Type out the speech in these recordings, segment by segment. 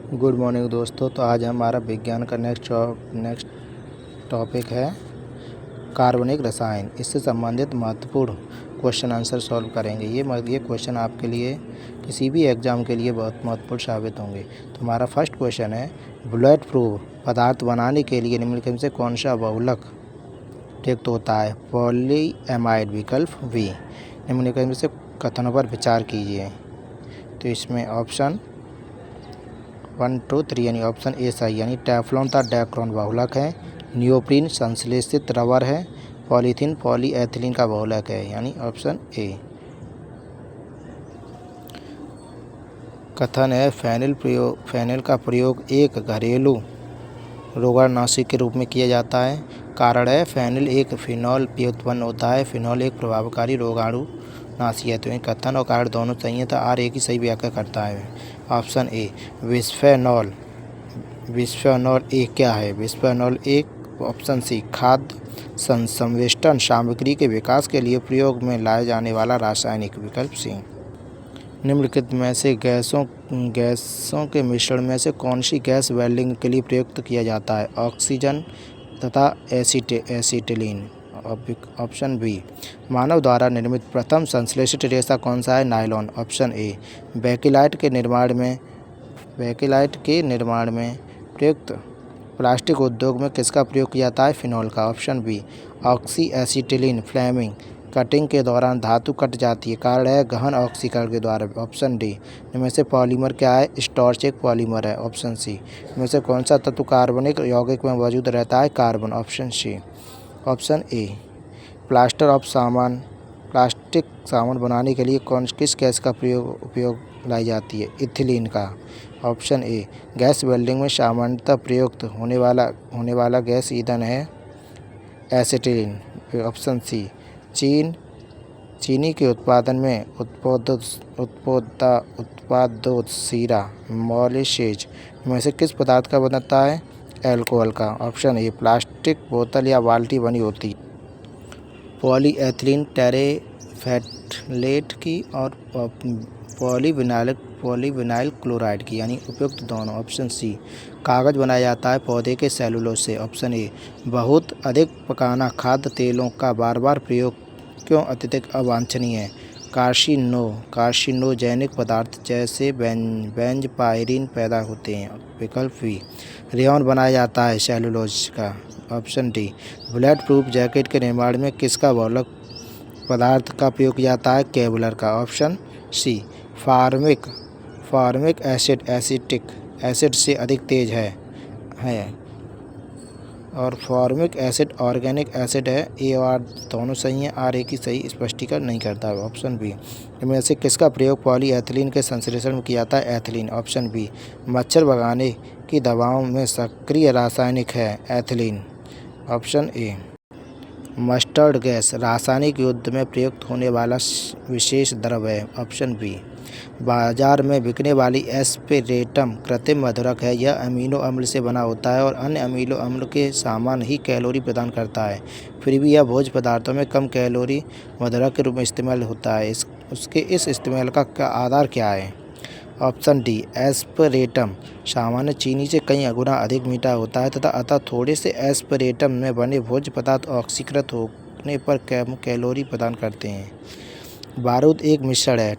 Good morning दोस्तों। तो आज हमारा विज्ञान का नेक्स्ट टॉपिक है कार्बनिक रसायन। इससे संबंधित महत्वपूर्ण क्वेश्चन आंसर सॉल्व करेंगे। ये क्वेश्चन आपके लिए किसी भी एग्ज़ाम के लिए बहुत महत्वपूर्ण साबित होंगे। तो हमारा फर्स्ट क्वेश्चन है, बुलेट प्रूफ पदार्थ बनाने के लिए निम्नलिखित में से कौन सा बहुलक उपयुक्त होता है? पॉलीएमाइड विकल्प बी। निम्नलिखित में से कथनों पर विचार कीजिए। तो इसमें ऑप्शन 1, 2, 3 यानी ऑप्शन ए सही, यानी टेफ्लॉन तथा डेक्रोन बहुलक है, नियोप्रीन संश्लेषित रबर है, पॉलीथीन पॉलीएथिलीन का बहुलक है, यानी ऑप्शन ए। कथन है, फेनिल का प्रयोग एक घरेलू रोगाणुनाशी के रूप में किया जाता है। कारण है, फेनिल एक फिनॉल भी उत्पन्न होता है। फिनॉल एक प्रभावकारी रोगाणुनाशी है। तो इन कथन और कारण दोनों सही है, तो आर एक ही सही व्याख्या करता है। Option A bisphenol. Bisphenol A क्या है? बिस्फेनॉल एक ऑप्शन सी खाद्य संवेष्टन सामग्री के विकास के लिए प्रयोग में लाए जाने वाला रासायनिक। विकल्प सी। निम्नलिखित में से गैसों के मिश्रण में से कौन सी गैस वेल्डिंग के लिए प्रयुक्त किया जाता है? ऑक्सीजन तथा एसिटिलीन। Option B. मानव द्वारा निर्मित प्रथम संश्लेषित रेशा कौन सा है? नायलॉन। Option A. बेकिलाइट के निर्माण में प्रयुक्त प्लास्टिक उद्योग में किसका प्रयोग किया जाता है? फिनॉल का। Option B. Oxyacetylene flaming cutting के दौरान धातु कट जाती है। कारण है, गहन ऑक्सीकरण के द्वारा। Option D. इनमें से पॉलीमर क्या है? स्टार्च एक पॉलीमर है। Option C. इनमें से कौन सा तत्व कार्बनिक यौगिक में मौजूद रहता है? Carbon. Option C. Option A. Plastic सामान बनाने के लिए किस गैस का उपयोग लाई जाती है? इथिलीन का। ऑप्शन ए। गैस वेल्डिंग में सामान्यतः प्रयुक्त होने वाला गैस ईंधन है एसिटिलीन। Option C. चीनी के उत्पादन में उत्पादों सीरा मॉलिसेज में से किस पदार्थ का बनता है? एल्कोहल का। Option A. प्लास्टिक बोतल या बाल्टी बनी होती है पॉलीएथिलीन टेरेफथलेट की और पॉलीविनाइल क्लोराइड की, यानी उपयुक्त दोनों। Option C. कागज़ बनाया जाता है पौधे के सेलुलोज से। Option A. बहुत अधिक पकाना खाद्य तेलों का बार बार प्रयोग क्यों अत्यधिक अवांछनीय है? कार्सिनोजेनिक पदार्थ जैसे बेंजपायरीन पैदा होते हैं। विकल्प बी। रेयॉन बनाया जाता है सेलुलोज का। Option D. Bullet proof jacket के निर्माण में किसका बहुलक पदार्थ का प्रयोग किया जाता है? केवलर का। Option C. Formic acid acetic acid से अधिक तेज है और फॉर्मिक एसिड ऑर्गेनिक एसिड है। ए और आर दोनों सही हैं, आर एक ही सही स्पष्टीकरण नहीं करता है। Option B. इनमें से किसका प्रयोग पॉलीएथिलीन के संश्लेषण में किया जाता है? एथिलीन। Option B. मच्छर भगाने की दवाओं में सक्रिय रासायनिक है ethylene. Option A. Mustard gas रासायनिक युद्ध में प्रयुक्त होने वाला विशेष द्रव्य है। Option B. बाजार में बिकने वाली एस्पेरेटम कृत्रिम मधुरक है। यह अमीनो अम्ल से बना होता है और अन्य अमीनो अम्ल के समान ही कैलोरी प्रदान करता है। फिर भी यह भोज्य पदार्थों में कम कैलोरी मधुरक के रूप में इस्तेमाल होता है। उसके इस इस्तेमाल का आधार क्या है? Option D. एस्परेटम सामान्य चीनी से कई गुना अधिक मीठा होता है तथा अतः थोड़े से एस्परेटम में बने भोज्य पदार्थ ऑक्सीकृत होने पर कम कैलोरी प्रदान करते हैं। बारूद एक मिश्रण है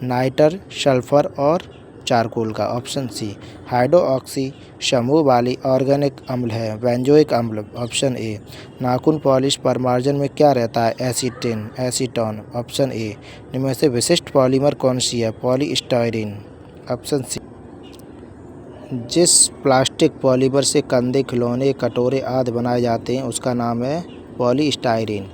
नाइटर, सल्फर और चारकोल का। Option C. हाइड्रोक्सी समूह वाली ऑर्गेनिक अम्ल है बेंजोइक अम्ल। Option A. नाखून पॉलिश पर मार्जिन में क्या रहता है? एसीटोन। Option A. इनमें से विशिष्ट पॉलीमर कौन सी है? पॉलीस्टाइरीन। Option C. जिस प्लास्टिक पॉलीमर से कंधे खिलौने कटोरे आदि बनाए जाते हैं उसका नाम है पॉलीस्टाइरीन।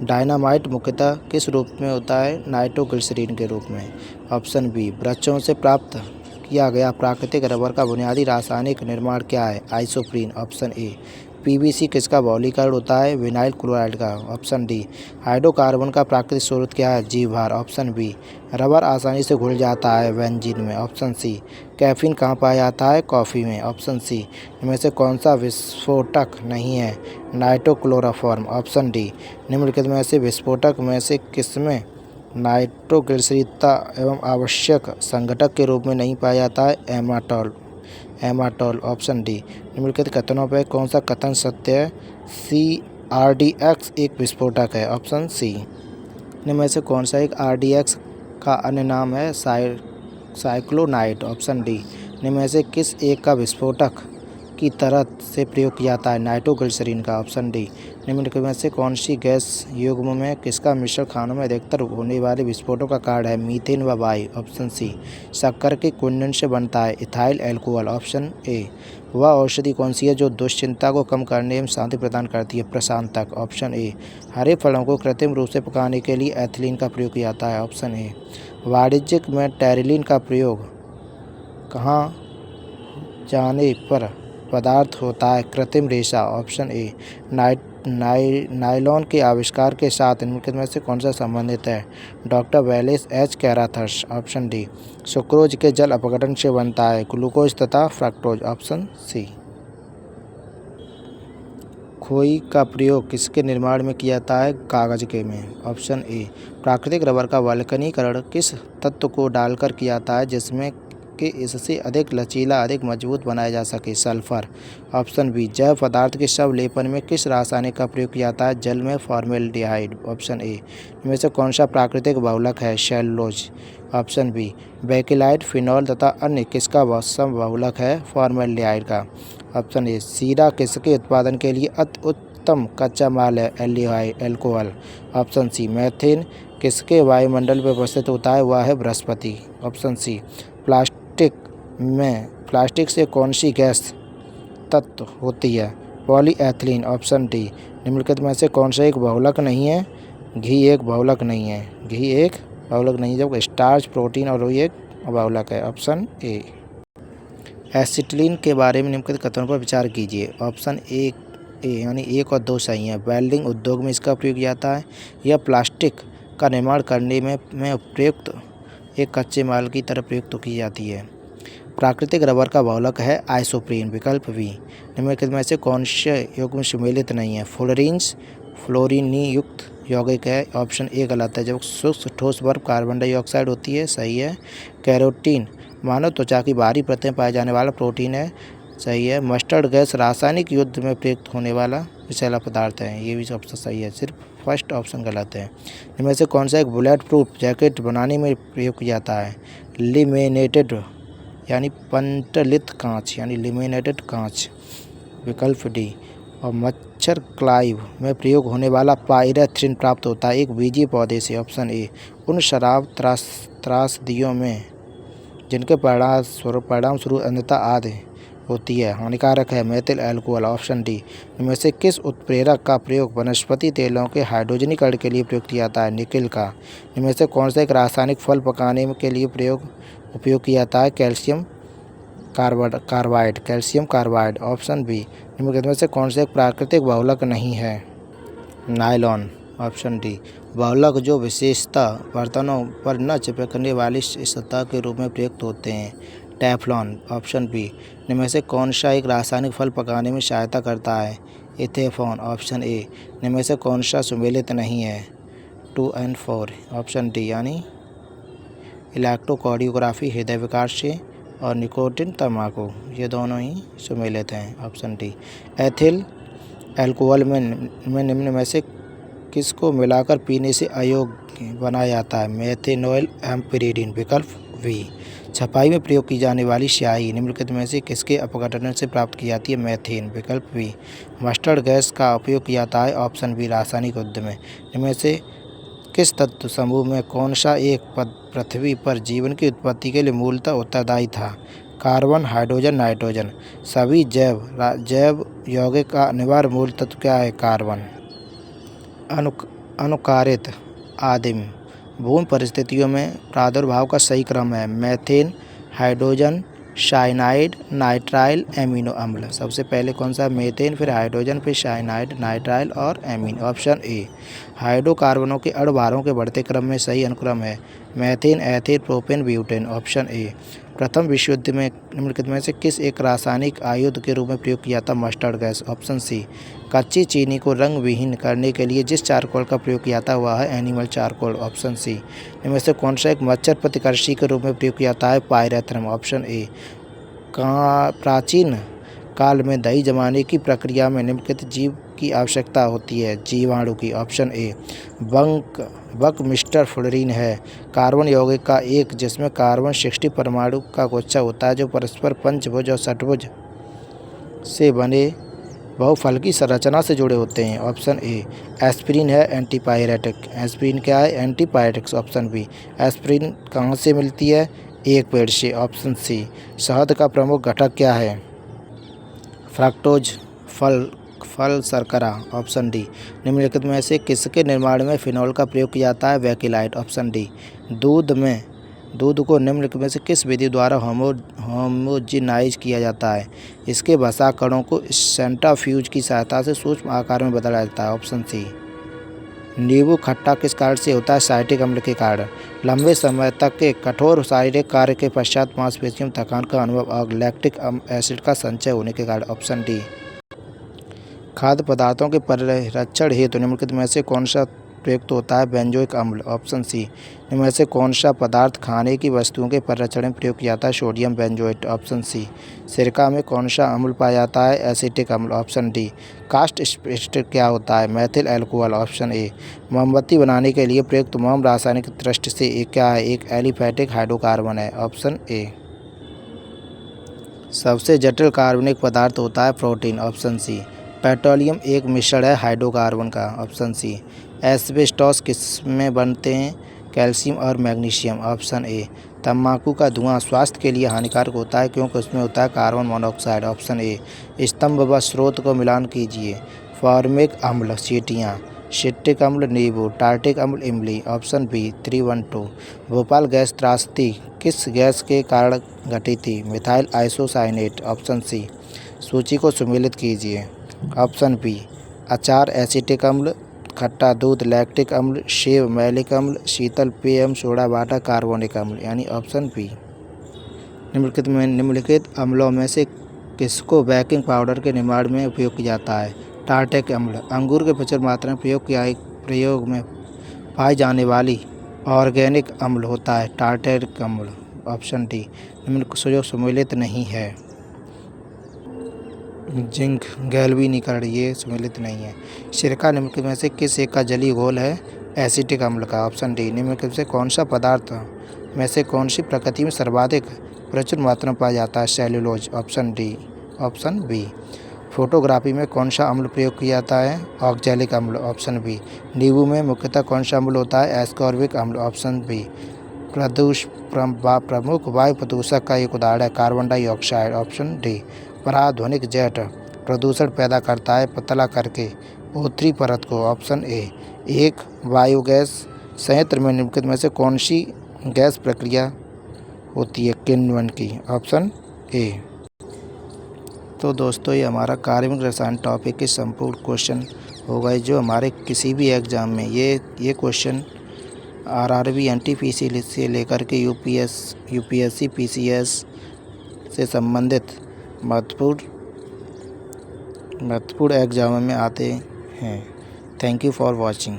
डायनामाइट मुख्यतः किस रूप में होता है? नाइट्रोग्लिसरीन के रूप में। Option B. वृक्षों से प्राप्त किया गया प्राकृतिक रबर का बुनियादी रासायनिक निर्माण क्या है? आइसोप्रीन। Option A. पीवीसी किसका बहुलीकरण होता है? विनाइल क्लोराइड का। Option D. हाइड्रोकार्बन का प्राकृतिक स्रोत क्या है? जीवभार। Option B. रबर आसानी से घुल जाता है बेंजीन में। ऑप्शन सी। कैफीन कहाँ पाया जाता है? कॉफ़ी में। Option C. इनमें से कौन सा विस्फोटक नहीं है? नाइट्रोक्लोरोफॉर्म। Option D. निम्नलिखित में से विस्फोटक में से किसमें नाइट्रोग्लिसरीनता एवं आवश्यक संघटक के रूप में नहीं पाया जाता है? एमाटॉल। एमाटोल। Option D. निम्नलिखित कथनों पर कौन सा कथन सत्य है? CRDX एक विस्फोटक है। Option C. निम्न में से कौन सा एक RDX का अन्य नाम है? साइक्लोनाइट। Option D. निम्न में से किस एक का विस्फोटक की तरह से प्रयोग किया जाता है? नाइट्रोग्लिसरीन का। Option D. निम्नलिखित में से कौन सी गैस युग्म में किसका मिश्रण खानों में अधिकतर होने वाले विस्फोटों का कारण है? मीथेन व वायु। Option C. शक्कर के कुंडन से बनता है? Ethyl alcohol. Option A. वह औषधि कौन सी है जो दुश्चिंता को कम करने में शांति प्रदान करती है? प्रशांतक। Option A. हरे फलों को कृत्रिम रूप से पकाने के लिए एथिलीन का प्रयोग किया जाता है? Option A. वाणिज्यिक में टेरिलीन का प्रयोग कहाँ जाने पर पदार्थ होता है? कृत्रिम रेशा। Option A. नायलॉन के आविष्कार के साथ निम्नलिखित में से कौन सा संबंधित है? Doctor Wallace H Carothers. Option D. Sucrose के जल अपघटन से बनता है? ग्लूकोज तथा फ्रक्टोज। Option C. खोई का प्रयोग किसके निर्माण में किया जाता है? कागज के में। Option A. प्राकृतिक रबर का वल्कनीकरण किस तत्व को डालकर किया जाता है जिसमें कि इससे अधिक लचीला अधिक मजबूत बनाया जा सके? सल्फर। Option B. जैव पदार्थ के शव लेपन में किस रासायनिक का प्रयोग किया जाता है? जल में फॉर्मेल्डिहाइड। Option A. इनमें से कौन सा प्राकृतिक बहुलक है? Cellulose. Option B. Bakelite, phenol तथा अन्य किसका समबहुलक है? फॉर्मेल्डिहाइड का। Option A. सीरा किसके उत्पादन के लिए अति उत्तम कच्चा माल है? अल्कोहल। Option C. मीथेन किसके वायुमंडल में उपस्थित होता है? वह है बृहस्पति। Option C. प्लास्टिक से कौन सी गैस तत्व होती है? पॉलीएथिलीन। Option D. निम्नलिखित में से कौन सा एक बहुलक नहीं है? घी एक बहुलक नहीं है। घी एक बहुलक नहीं है जब स्टार्च, प्रोटीन और रुई एक बहुलक है। Option A. एसिटिलीन के बारे में निम्नलिखित कथनों पर विचार कीजिए। ऑप्शन ए यानी 1 और 2 सही हैं। वेल्डिंग उद्योग में इसका प्रयोग किया जाता है? यह प्लास्टिक का निर्माण करने में प्रयुक्त एक कच्चे माल की तरह प्रयुक्त की जाती है। प्राकृतिक रबर का बहुलक है? आइसोप्रीन। विकल्प बी। निम्नलिखित में से कौन से यौगिक सम्मिलित नहीं है? फ्लोरीनी युक्त यौगिक है? ऑप्शन ए गलत है। जब शुष्क ठोस बर्फ कार्बन डाइऑक्साइड होती है? सही है। कैरोटीन मानव त्वचा की बाहरी परतें पाए जाने वाला प्रोटीन है? सही है। मस्टर्ड गैस रासायनिक युद्ध में प्रयुक्त होने वाला विषैला पदार्थ है? ये भी ऑप्शन सही है। सिर्फ फर्स्ट ऑप्शन गलत है। इनमें से कौन सा एक बुलेट प्रूफ जैकेट बनाने में प्रयोग किया जाता है? लेमिनेटेड यानी पंटलित कांच यानी लेमिनेटेड कांच। विकल्प डी। और मच्छर क्लाइव में प्रयोग होने वाला पायरेथ्रिन प्राप्त होता है? एक बीजीय पौधे से? ऑप्शन ए। उन शराब त्रासदियों में जिनके परिणाम स्वरूप अंधता आदि होती है हानिकारक है? Methyl alcohol. Option D. इनमें से किस उत्प्रेरक का प्रयोग वनस्पति तेलों के हाइड्रोजनीकरण के लिए प्रयोग किया जाता है? निकेल का। इनमें से कौन सा एक रासायनिक फल पकाने के लिए उपयोग किया जाता है? Calcium carbide. Option B. निम्नलिखित में से कौन सा एक प्राकृतिक बहुलक नहीं है? नायलॉन। Option D. बहुलक जो विशेषतः बर्तनों पर न चिपकने वाली सतह के रूप में प्रयुक्त होते हैं? टेफ्लॉन। Option B. इनमें से कौन सा एक रासायनिक फल पकाने में सहायता करता है? इथेनॉल। Option A. इनमें से कौन सा सम्मिलित नहीं है? 2 और 4। ऑप्शन डी यानी इलेक्ट्रोकार्डियोग्राफी हृदय विकार से और निकोटिन तंबाकू, ये दोनों ही सम्मिलित हैं। Option D. एथिल अल्कोहल में निम्न में से किसको मिलाकर पीने से अयोग्य बनाया जाता है? मेथेनॉल एम्पिरिडिन। विकल्प वी। छपाई में प्रयोग की जाने वाली स्याही निम्नलिखित में से किसके अपघटन से प्राप्त की जाती है? मीथेन। विकल्प वी। मस्टर्ड गैस का उपयोग किया जाता है? Option B. रासायनिक उद्योग में। इनमें से किस तत्व समूह में कौन सा एक पृथ्वी पर जीवन की उत्पत्ति के लिए मूलतः उत्तरदायी था? Carbon, hydrogen, nitrogen. सभी जैव यौगिक का अनिवार्य मूल तत्व क्या है? कार्बन। अनुकारित आदिम भूमि परिस्थितियों में प्रादुर्भाव का सही क्रम है? Methane, hydrogen, cyanide, nitrile, amino अम्ल। सबसे पहले कौन सा? मीथेन, फिर हाइड्रोजन, फिर साइनाइड, नाइट्राइल और एमीन। Option A. हाइड्रोकार्बनों के अणुभारों के बढ़ते क्रम में सही अनुक्रम है? Methane, ethane, propane, butane. Option A. प्रथम विश्व युद्ध में निम्नलिखित में से किस एक रासायनिक आयुध के रूप में प्रयोग किया था? Mustard gas. Option C. कच्ची चीनी को रंग विहीन करने के लिए जिस चारकोल का प्रयोग किया था वह है एनिमल चारकोल। Option C. इनमें से कौन सा एक मच्छर प्रतिकर्षी के रूप में प्रयोग किया जाता है? पायरेथ्रम। Option A. प्राचीन काल में दही जमाने की प्रक्रिया में निम्नलिखित जीव की आवश्यकता होती है? जीवाणु की। ऑप्शन ए बकमिस्टर फ्लोरीन है कार्बन यौगिक का एक जिसमें कार्बन 60 परमाणु का गुच्छा होता है जो परस्पर पंचभुज और षटभुज से बने बहुफलकी संरचना से जुड़े होते हैं। ऑप्शन ए एस्पिरिन है एंटीपायरेटिक। एस्पिरिन क्या है? एंटीपायरेटिक्स। ऑप्शन बी एस्पिरिन कहाँ से मिलती है? एक पेड़ से। ऑप्शन सी शहद का प्रमुख घटक क्या है? फ्रक्टोज फल शर्करा। ऑप्शन डी निम्नलिखित में से किसके निर्माण में फिनॉल का प्रयोग किया जाता है? बैकेलाइट। ऑप्शन डी दूध को निम्नलिखित में से किस विधि द्वारा होमोजेनाइज किया जाता है? इसके वसा कणों को सेंट्रीफ्यूज की सहायता से सूक्ष्म आकार में बदला जाता है। ऑप्शन सी नींबू खट्टा किस कारण से होता है? साइट्रिक अम्ल के कारण। लंबे समय तक के कठोर शारीरिक कार्य के पश्चात मांसपेशियों में थकान का अनुभव और लैक्टिक एसिड का संचय होने के कारण। ऑप्शन डी खाद्य पदार्थों के परिरक्षण हेतु निम्नलिखित में से कौन सा प्रयुक्त होता है? बेंजोइक अम्ल। ऑप्शन सी निम्न में से कौन सा पदार्थ खाने की वस्तुओं के परिरक्षण में प्रयोग किया जाता है? Sodium benzoate. ऑप्शन सी सिरका में कौन सा अम्ल पाया जाता है? एसिटिक अम्ल। ऑप्शन डी कास्ट स्पेस्ट क्या होता है? मैथिल एल्कोहल। ऑप्शन ए मोमबत्ती बनाने के लिए प्रयुक्त मोम रासायनिक दृष्टि से एक क्या है? एक एलिफैटिक हाइड्रोकार्बन है। ऑप्शन ए सबसे जटिल कार्बनिक पदार्थ होता है प्रोटीन। ऑप्शन सी पेट्रोलियम एक मिश्रण है हाइड्रोकार्बन का। ऑप्शन सी एस्बेस्टॉस किस में बनते हैं? कैल्शियम और मैग्नीशियम। ऑप्शन ए तंबाकू का धुआं स्वास्थ्य के लिए हानिकारक होता है क्योंकि उसमें होता है कार्बन मोनोऑक्साइड। ऑप्शन ए स्तंभ व स्रोत को मिलान कीजिए। फॉर्मिक अम्ल चींटियाँ, सिट्रिक अम्ल नींबू, टार्टिक अम्ल इमली। ऑप्शन बी 312 भोपाल गैस त्रासदी किस गैस के कारण घटी थी? Methyl isocyanate. ऑप्शन सी सूची को सम्मिलित कीजिए। ऑप्शन बी अचार एसिटिक अम्ल, खट्टा दूध लैक्टिक अम्ल, सेव मैलिक अम्ल, शीतल पेय सोडा वाटर कार्बोनिक अम्ल। यानी ऑप्शन बी निम्नलिखित अम्लों में से किसको बेकिंग पाउडर के निर्माण में उपयोग किया जाता है? टार्टिक अम्ल अंगूर के प्रचुर मात्रा में प्रयोग में पाई जाने वाली ऑर्गेनिक अम्ल होता है टार्टिक अम्ल। ऑप्शन डी निम्न सुयोग सम्मिलित नहीं है। जिंक गैल्वेनीकरण ये सम्मिलित नहीं है। सिरका निम्नलिखित में से किस एक का जलीय घोल है? एसिटिक अम्ल का। ऑप्शन डी निम्नलिखित से कौन सा पदार्थ में से कौन सी प्रकृति में सर्वाधिक प्रचुर मात्रा में पाया जाता है? Cellulose. Option D. Option be photography में कौन सा अम्ल प्रयोग किया जाता है? ऑक्जेलिक अम्ल। ऑप्शन बी नींबू में मुख्यतः कौन सा अम्ल होता है? एस्कॉर्बिक अम्ल। ऑप्शन बी प्रमुख वायु प्रदूषक का एक उदाहरण है कार्बन डाइऑक्साइड। ऑप्शन डी पराध्वनिक जेट प्रदूषण पैदा करता है पतला करके ऊपरी परत को। ऑप्शन ए एक बायोगैस संयंत्र में निम्नलिखित में से कौन सी गैस प्रक्रिया होती है? किण्वन की। Option A. तो दोस्तों ये हमारा कार्बनिक रसायन टॉपिक के संपूर्ण क्वेश्चन हो गए जो हमारे किसी भी एग्ज़ाम में ये क्वेश्चन आरआरबी एनटीपीसी से लेकर के यूपीएससी पीसीएस से संबंधित महत्वपूर्ण एग्जामों में आते हैं। Thank you for watching.